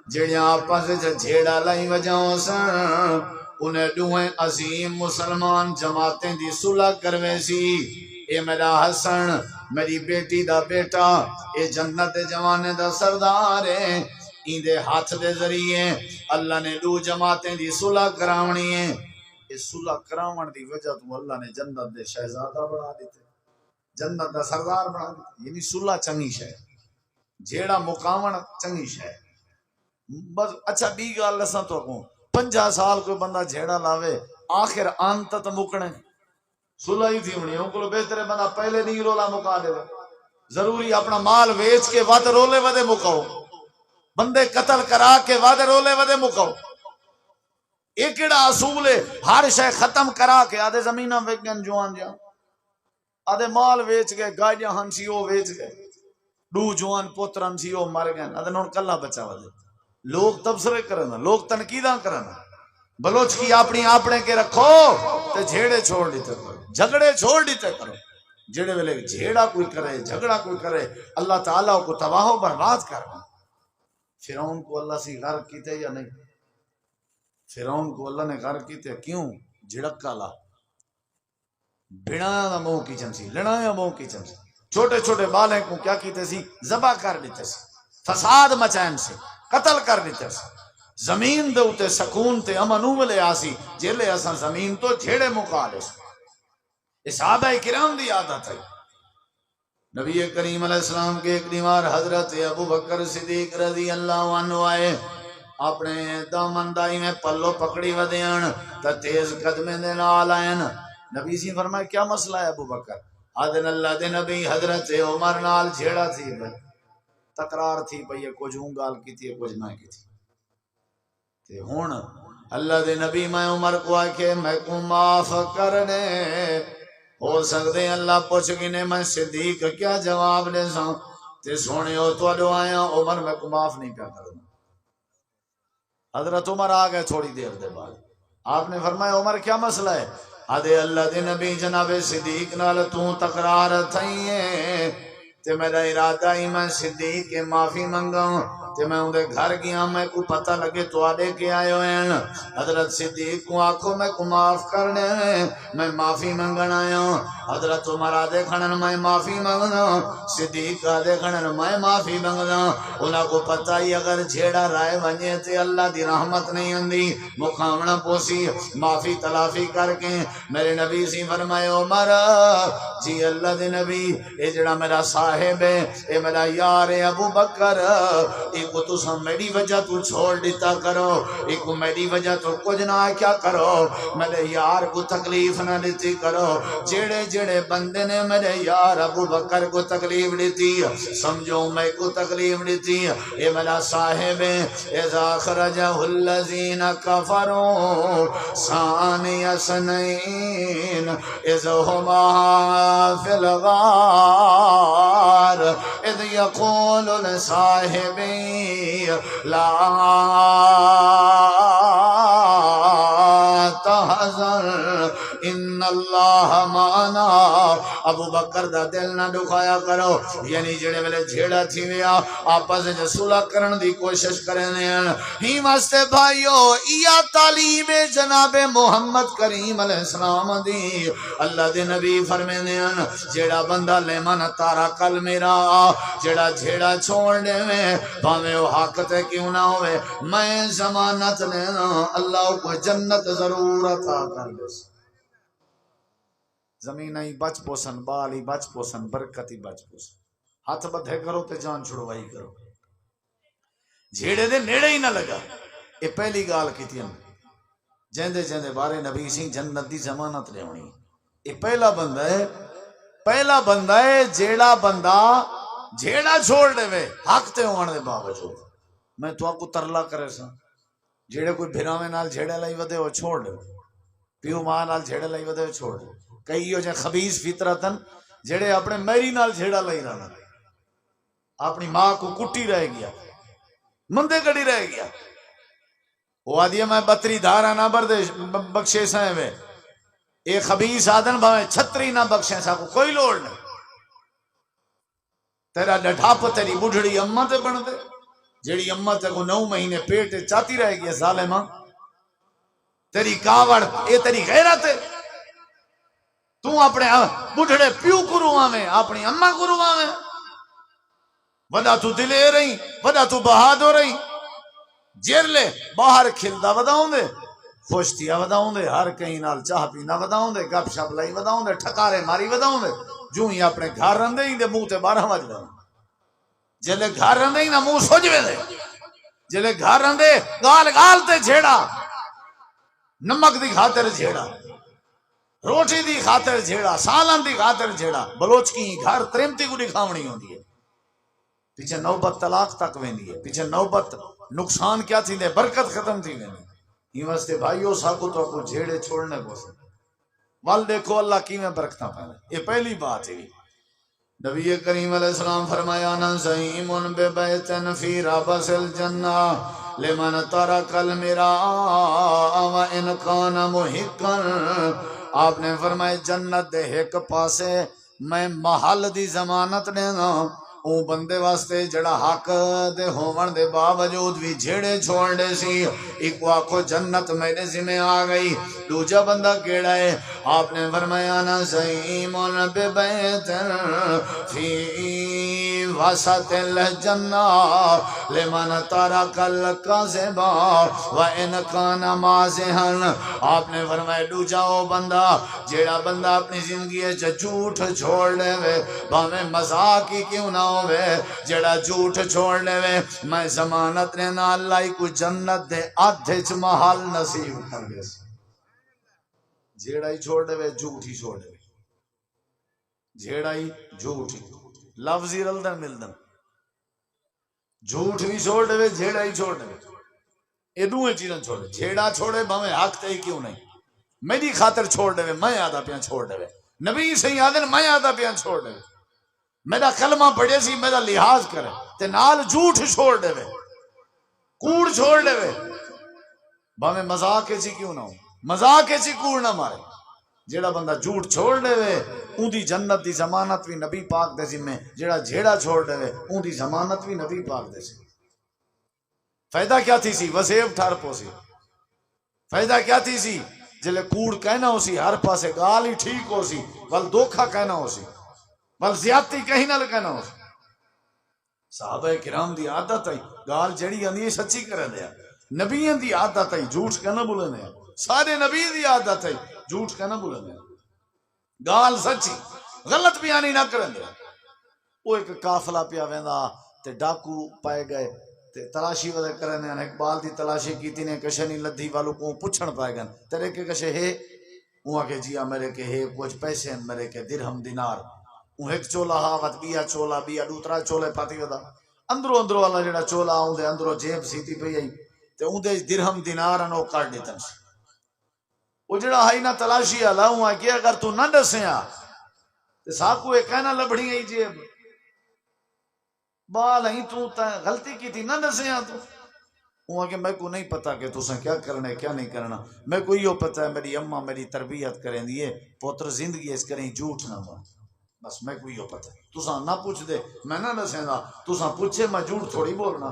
جڑیاں آپس جھیڑا لائی وجہوں سن انہیں دوہیں عظیم مسلمان جماعتیں دی صلح کروے سی اے میرا حسن میری بیٹی دا بیٹا اے جنت جوانے دا سردار ہے این دے ہاتھ دے ذریعے اللہ نے دو جماعتیں دی صلح کراونی ہے اس صلح کراون دی وجہ تو اللہ نے جنت دے شہزادہ بنا دیتے جنت دا سردار بنا دیتے یعنی صلح چنگی شے جھیڑا مکاون چنگی شے بس اچھا بی گل اساں تو کو 50 سال کوئی بندہ جھیڑا لاوے آخر انت تو مکنے سلائی تھی ہونی ان کو بہتر بندہ پہلے نہیں رولا مکا دے ضروری اپنا مال ویچ کے ود رولے ودے مکاؤ بندے قتل کرا کے ود رولے ودے مکاؤ ایک کیڑا اصول ہے ہر شے ختم کرا کے آدھے زمیناں وگن جوان جا آدھے مال ویچ گئے گاڑیاں ہن سی او ویچ گئے دو جوان پوترن سی او مر گئے آدھے نون کلا بچا ودے لوگ تبصرے کرنا لوگ تنقیداں کرنا بلوچ کی اپنے کے رکھو تے جھیڑے چھوڑ دیتے کرو جھگڑے چھوڑ دیتے کرو جڑے ویلے جھیڑا کوئی کرے جھگڑا کوئی کرے اللہ تعالیٰ کو تباہ و برباد کرنا فرعون کو اللہ سے غرق کیتے یا نہیں فرعون کو اللہ نے غرق کیتے کیوں جھڑکا لا بھڑایا دا منہ کی چمسی لڑایا منہ کی چمسی چھوٹے چھوٹے بالیں کو کیا کیتے سی ذبح کر دیتے سی فساد مچائن سے قتل کر دیتے سی زمین دے اتے سکون تے امن ویلے آسی جیلے اساں زمین تو جھیڑے مکا لے صحابہ کرام دی عادت ہے نبی کریم علیہ السلام کے ایک دیوار حضرت ابو بکر صدیق رضی اللہ عنہ آئے اپنے دامن دائی میں پلو پکڑی ودیان تا تیز قدمے دے نال آئین نبی سی فرمائے کیا مسئلہ ہے ابو بکر آدھن اللہ دے نبی حضرت عمر نال جھیڑا تھی تقرار تھی پئی کچھ ہوں گال کی تھی کچھ نہ کی تھی تے ہون اللہ دے نبی میں عمر کو آکے میں کو معاف کرنے ہو سکتے اللہ پوچھ گنے میں صدیق کیا جواب دے ساں تے سونے ہو تو اڈو آیا عمر میں کو معاف نہیں کیا کرنا حضرت عمر آ گئے تھوڑی دیر دے بعد آپ نے فرمایا عمر کیا مسئلہ ہے آدھے اللہ دے نبی جناب صدیق نال تو تقرار تھائیے تے میرا ارادہ ہی میں صدیق کے معافی منگاؤں تے میں اندھے گھر گیا میں کو پتہ لگے تو آدھے کے آئے ہوئے حضرت صدیق کو آنکھوں میں کو معاف کرنے میں معافی منگن آیا ہوں حضرت عمر آدھے کھڑن میں معافی منگنا صدیق آدھے کھڑن میں معافی منگنا انہاں کو پتہ ہی اگر جھیڑا رائے ونجے تے اللہ دی رحمت نہیں اندی مقامنا پوسی معافی تلافی کر کے میرے نبی سی فرمائے عمر جی اللہ دے نبی اے جڑا میرا صاحب ہے اے میرا یار ہے ابو بکر ایک تو سم میری وجہ تو چھوڑ دیتا کرو ایک میری وجہ تو کچھ نہ کیا کرو میرے یار کو تکلیف نہ دیتی کرو جڑے جڑے بندے نے میرے یار ابو بکر کو تکلیف دیتی سمجھو میں کو تکلیف دیتی اے میرا صاحب ہے اذا خرجہ الذین کفروا ثانی اثنین اذ ہما فی الغار اذ یقول لصاحبی لا تحزن ان اللہ معنا ابو بکر دا دل نہ دکھایا کرو یعنی جڑے ویلے جھیڑا تھی ویا آپس وچ صلح کرن دی کوشش کرنے ہی واسطے بھائیو یا تعلیم جناب محمد کریم علیہ السلام دی اللہ دے نبی فرمیندے ہیں جڑا بندہ لے من تارا کل میرا جڑا جھیڑا چھوڑ دے میں بھاویں او حق تے کیوں نہ ہوئے میں ضمانت لینا اللہ کو جنت ضرور عطا کر دے زمین ہی بچ پوسن بال ہی بچ پوسن برکت ہی بچ پوسن ہاتھ بدھے کرو تے جان چھڑوائی کرو جھیڑے دے نیڑے ہی نہ لگا یہ پہلی گال کی تھی ہم جیندے جیندے بارے نبی سی جنت دی ضمانت لے ہونی یہ پہلا بندہ ہے جیڑا بندہ جھیڑا چھوڑ دے وے حق تے ہونے دے باوجود میں تو آپ کو ترلا کرے سا جیڑے کوئی بھراویں نال جھیڑے لائی ودے وہ چھوڑ دے پیو ماں نال جھیڑے لائی ودے وہ چھوڑ دے کئی ہو جائے خبیث فطرتن جڑے اپنے میری نال جھیڑا لائی رہنا اپنی ماں کو کٹی رہ گیا مندے کڑی رہ گیا وہ آدھی میں بطری دھارا نہ بردے بخشے سائیں وے اے خبیث آدن بھاویں چھتری نہ بخشے سا کو کوئی لوڑ نہیں تیرا ڈھاپ تیری بڑھڑی اماں تے بن دے جیڑی اماں تے کو 9 مہینے پیٹ چاتی رہ گیا ظالماں تیری کاوڑ اے تیری غیرت ہے تو اپنے بڑھڑے پیو کروا میں اپنی اماں کروا میں ودا تو دلے رہی ودا تو بہادر رہی جیر لے باہر کھلدا وداؤں دے خوشتیا وداؤں دے ہر کہیں نال چاہ پینا وداؤں دے گپ شپ لائی وداؤں دے ٹھکارے ماری وداؤں دے جو ہی اپنے گھر رندے ہی دے منہ تے 12 وج دے جلے گھر رہندے ہی نہ منہ سج ویندے جلے گھر رہندے گال گال تے جھیڑا نمک دی خاطر جھیڑا روٹی دی خاطر جھیڑا سالن دی خاطر جھیڑا بلوچ کی گھر ترمتی کو دکھاونی ہوندی ہے پیچھے نوبت طلاق تک ویندی ہے پیچھے نوبت نقصان کیا تھی دے برکت ختم تھی ویندی یہ واسطے بھائیو ساکو تو کو جھیڑے چھوڑنے کو سے وال دیکھو اللہ کی میں برکتاں پہنے یہ پہلی بات ہے نبی کریم علیہ السلام فرمایا نا زعیم بے بیتن فی ربس الجنہ لمن ترک المراء و ان کان محقا آپ نے فرمایا جنت دے ایک پاسے میں محل دی ضمانت دینا او بندے واسطے جڑا حق دے ہون دے باوجود بھی جھیڑے چھوڑ دے سی ایک آنکھو جنت میرے ذمہ آ گئی دوجا بندہ کیڑا ہے آپ نے فرمایا نا زعیم بے بیت فی وسط الجنہ لمن ترک الکذب و ان کان مازحا آپ نے فرمایا دوجا او بندہ جیڑا بندہ اپنی زندگی جھوٹ چھوڑ لے وے باویں مذاق ہی کیوں نہ ہوئے جڑا جھوٹ چھوڑ لے وے میں ضمانت نے نہ اللہ کو جنت دے آدھے چ محل نصیب کر دے جیڑا ہی چھوڑ دے وے جھوٹ ہی چھوڑ دے وے جیڑا ہی جھوٹ ہی لفظی رلدن ملدن جھوٹ بھی چھوڑ دے وے جیڑا ہی چھوڑ دے وے یہ دوئے چیزیں چھوڑے جیڑا چھوڑے باویں حق تے کیوں نہیں میری خاطر چھوڑ دے وے میں آدھا پیاں چھوڑ دے وے نبی صحیح آدھن میں آدھا پیاں چھوڑ دے وے میرا کلمہ پڑھے سی میرا لحاظ کرے تے نال جھوٹ چھوڑ دے وے کوڑ چھوڑ دے وے باویں مذاق چی کیوں نہ ہو مذاق چی کوڑ نہ مارے جیڑا بندہ جھوٹ چھوڑ دے وے اون دی جنت دی ضمانت بھی نبی پاک دے ذمہ جیڑا جھیڑا چھوڑ دے وے اون دی ضمانت بھی نبی پاک دے ذمہ فائدہ کیا تھی سی وسیب ٹھار پو سی فائدہ کیا تھی سی جلے کوڑ کہنا ہو سی ہر پاسے گال ہی ٹھیک ہو سی بل دھوکھا کہنا ہو سی بل زیادتی کہیں نہ لکھنا ہو سی صحابہ کرام دی عادت ہے گال جڑی آندی سچی کرے دیا نبیوں دی عادت ہے جھوٹ کہنا بولنے سارے نبی دی عادت ہے جھوٹ کہنا بولنے گال سچی غلط بیانی نہ کریں دیا وہ ایک قافلہ پیا ویندا تے ڈاکو پائے گئے تے تلاشی وجہ کرنے اقبال دی تلاشی کیتی نے کشے نہیں لدھی والوں کو پوچھن پائے گئے تیرے کے کشے ہے وہاں کے جیا میرے کے ہے کچھ پیسے ہیں میرے کے درہم دینار وہ ایک چولا ہاوت بیا چولا بیا دوترا چولے پاتی ودا اندرو اندرو والا جڑا چولا اون دے اندرو جیب سیتی پئی آئی تے اون دے درہم دینار انو کاٹ دیتن وہ جڑا ہائی نہ تلاشی والا ہوں کہ اگر تو نہ دسیاں تے ساکو ایک کہنا لبڑی گئی جیب بال ہی تو غلطی کی تھی نہ دسیاں تو وہاں کہ میں کو نہیں پتا کہ تساں کیا کرنا ہے کیا نہیں کرنا میں کو یہ پتا ہے میری اماں میری تربیت کریں دیے پوتر زندگی اس کریں جھوٹ نہ مار بس میں کو یہ پتا ہے تساں نہ پوچھ دے میں نہ دسیں دا تساں پوچھے میں جھوٹ تھوڑی بولنا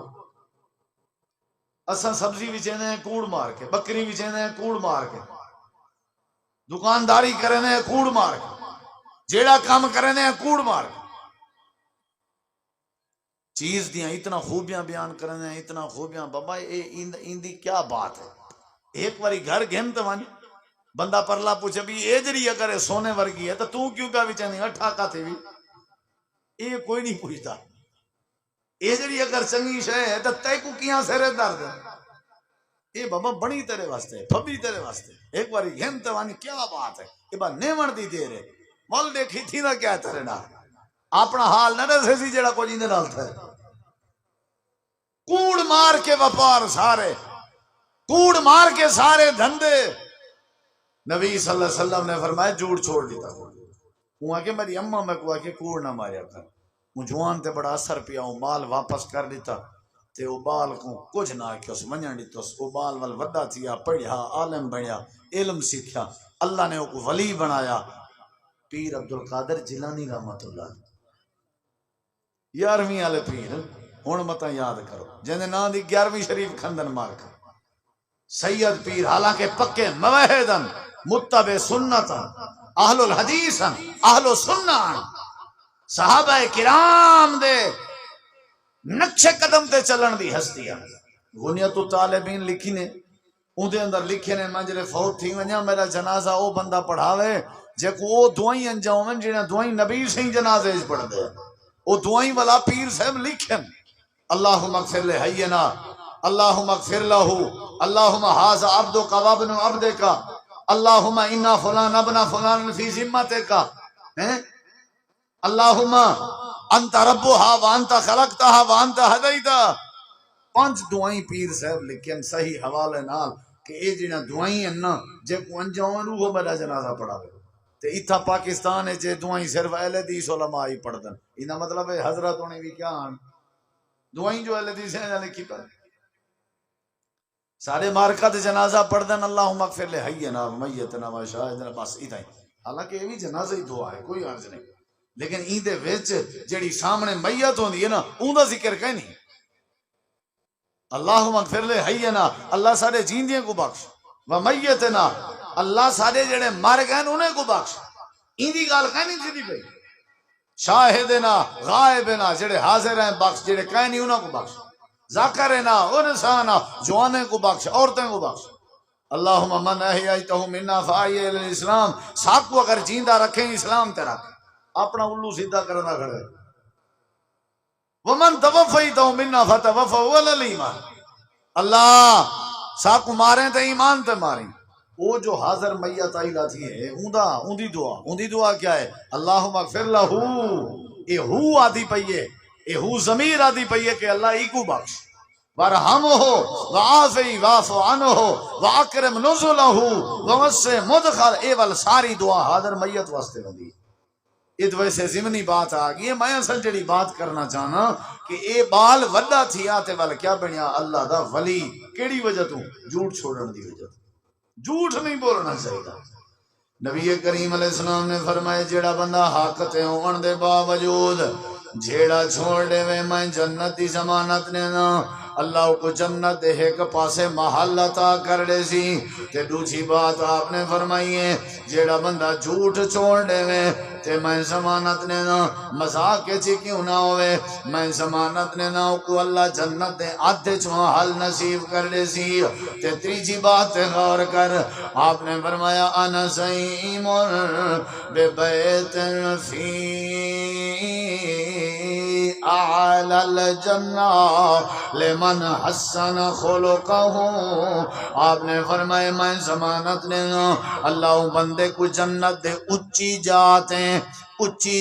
اساں سبزی وچیندے ہیں کوڑ مار کے بکری وچیندے ہیں کوڑ مار کے دکانداری کرنے ہیں کوڑ مار کے جیڑا کام کرنے ہیں کوڑ مار کے چیز دیاں اتنا خوبیاں بیان کرنے ہیں اتنا خوبیاں بابا ایندی کیا بات ہے ایک باری گھر گھن تو ون بندہ پرلا پوچھے بھی اے جڑی اگر سونے ورگی ہے تو کیوں پیا وچانی اٹھا کا تھی بھی یہ کوئی نہیں پوچھتا اے جڑی اگر چنگی شے ہے تو تے کو کیاں سرے درد ہے اے بابا بڑی تیرے واسطے پھبی تیرے واسطے ایک باری گھن تو ون کیا بات ہے یہ با نیون دی دے رہے مول دیکھی تھی نہ کیا تیرے نال اپنا حال نہ دسے سی جڑا کوئی نہیں نال تھا کوڑ مار کے وپار سارے کوڑ مار کے سارے دھندے نبی صلی اللہ علیہ وسلم نے فرمایا جھوٹ چھوڑ دیتا ہوں کہ میری اماں میں کو کہ کوڑ نہ ماریا کر ہوں جوان تے بڑا اثر پیا ہوں بال واپس کر دیتا تے او بال کو کچھ نہ کہ اس منجن دیتا او بال ول وڈا تھیا پڑھیا عالم بنیا علم سیکھیا اللہ نے کو ولی بنایا پیر عبد القادر جیلانی رحمت اللہ 11ویں والے پیر ہن متا یاد کرو جن نام دی 11ویں شریف کھندن مار کر سید پیر حالانکہ پکے موحدن متبع سنتن اہل الحدیث اہل السنہ صحابہ کرام دے نقش قدم تے چلن دی ہستی ہے غنیت الطالبین لکھی نے اون دے اندر لکھے نے منجرے فوت تھی ونجا میرا جنازہ او بندہ پڑھاوے جے کو او دعائیں انجاویں جنہاں دعائیں نبی سے جنازے پڑھ دے او دعائیں والا پیر صاحب لکھن اللہم اغفر لحینا اللہم اغفر لہو اللہم ھذا عبدک وابن عبدک اللہم انا فلان ابن فلان فی ذمتک اللہم انت ربها وانت خلقتها وانت ہدیتها. 5 دعائیں پیر صاحب لکھن صحیح حوالے نال کہ اے جڑا دعائیں ہیں نا جے کو انجام روح میرا جنازہ پڑھاوے تے اتھا پاکستان وچ دعائیں صرف اہل حدیث علماء ہی پڑھدن. ایندا مطلب ہے حضرت ہونے بھی کیا ہن دعائیں جو اہل حدیث ہیں لکھی پڑھ سارے مارکت جنازہ پڑھدن اللہم اغفر لحینا ومیتنا وشاہدنا بس اتھا ہی. حالانکہ یہ بھی جنازہ ہی دعا ہے کوئی عرض نہیں لیکن این دے وچ جڑی سامنے میت ہوندی ہے نا اون دا ذکر کہیں نہیں. اللہم اغفر لحینا اللہ سارے جیندیاں کو بخش ومیتنا اللہ سارے جڑے مر گئے انہیں کو بخش. این دی گال کہیں نہیں تھی پئی. شاہدنا غائبنا جڑے حاضر ہیں بخش جڑے کہیں نہیں انہاں کو بخش. ذاکرنا انسانا جوانے کو بخش عورتیں کو بخش. اللہم من احییتہ منا فاحیہ الاسلام ساک کو اگر جیندہ رکھیں اسلام تے رکھ اپنا الو سیدھا کرنا کھڑے. ومن توفیتہ منا فتوفہ الایمان اللہ ساکو ماریں تے ایمان تے ماریں. وہ جو حاضر میت آئی لاتی ہے اون دی دعا کیا ہے اللہم اغفر لہو. اے ہو آدھی پئیے اے ہو ضمیر آدھی پئیے کہ اللہ ای کو بخش وارحمہ وعافی واعف عنہ واکرم نزلہ ووسع مدخل. اے ول ساری دعا حاضر میت واسطے ہوندی. اد ویسے ضمنی بات آ گئی ہے میں اصل جڑی بات کرنا چاہنا کہ اے بال وڈا تھیا تے ول کیا بنیا اللہ دا ولی کیڑی وجہ تو جھوٹ چھوڑن دی وجہ تو. جھوٹ نہیں بولنا چاہیے. نبی کریم علیہ السلام نے فرمایا جیڑا بندہ حق تے ہون دے باوجود جیڑا چھوڑ دے وے میں جنت دی ضمانت نے نا اللہ کو جنت دے ایک پاسے محل عطا کر دے سی. تے دوسری بات آپ نے فرمائی ہے جیڑا بندہ جھوٹ چھوڑ دے وے تے میں ضمانت نے نا مذاق چ کیوں نہ ہوئے میں ضمانت نے نا کو اللہ جنت دے آدھے چ محل نصیب کر دے سی. تے تیسری بات غور کر آپ نے فرمایا انا سیم بے بیت فی اعلی الجنہ لمن حسن خلقہ. آپ نے فرمایا میں ضمانت نے اللہ بندے کو جنت دے اچھی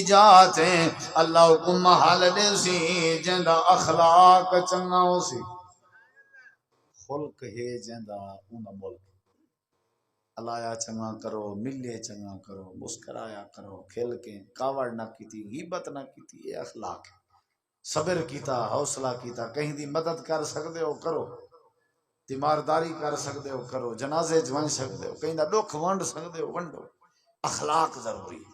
جاتیں اللہ کو محل دے سی جندہ اخلاق چنگا ہو سی. خلق ہے جندہ انہا ملک الایا چنگا کرو ملے چنگا کرو مسکرایا کرو کھل کے کاوڑ نہ کیتی غیبت نہ کیتی. یہ اخلاق ہے. صبر کیتا حوصلہ کیتا کہیں دی مدد کر سکتے ہو کرو تیمارداری کر سکتے ہو کرو جنازے جوان سکتے ہو کہیں دا دکھ ونڈ سکتے ہو ونڈو. اخلاق ضروری ہے.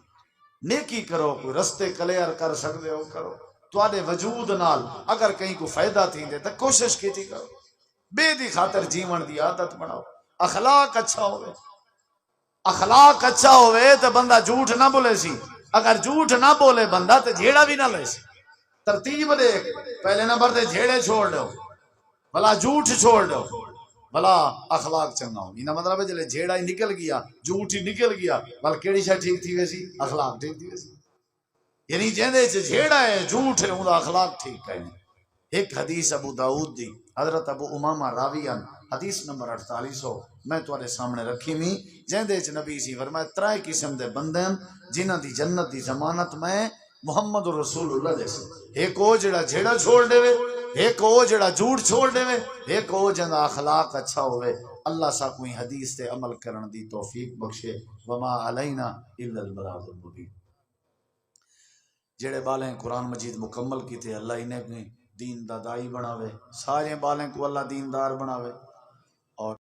نیکی کرو کوئی رستے کلیئر کر سکتے ہو کرو. تواڈے وجود نال اگر کہیں کو فائدہ تھی دے تو کوشش کیتی کرو. بے دی خاطر جیون دی عادت بناؤ. اخلاق اچھا ہوئے اخلاق اچھا ہوئے تو بندہ جھوٹ نہ بولے سی. اگر جھوٹ نہ بولے بندہ تو جھیڑا بھی نہ لے سی. ترتیب دیکھ پہلے نمبر تے جھیڑے چھوڑ دو بھلا جھوٹ چھوڑ دو بھلا اخلاق چنگا ہو. یہ مطلب ہے جلے جھیڑا ہی نکل گیا جھوٹ ہی نکل گیا بھلا کیڑی شے ٹھیک تھی ویسی اخلاق ٹھیک تھی ویسی. یعنی جہندے چ جھیڑا ہے جھوٹ ہے اوندا اخلاق ٹھیک ہے. ایک حدیث ابو داؤد دی حضرت ابو امامہ راویان حدیث نمبر 4800 میں تواڈے سامنے رکھی می جہندے چ نبی سی فرمایا 3 قسم دے بندے جنہاں دی جنت دی ضمانت میں محمد رسول اللہ دے سی. ایک او جڑا جھیڑا چھوڑ دے وے ایک او جڑا جھوٹ چھوڑ دے وے ایک او جندا اخلاق اچھا ہوئے. اللہ سا کوئی حدیث تے عمل کرن دی توفیق بخشے. وما علینا الا البلاغ المبین. جڑے بالیں قرآن مجید مکمل کیتے اللہ انہیں دین دا دائی بناوے سارے بالیں کو اللہ دیندار بناوے. اور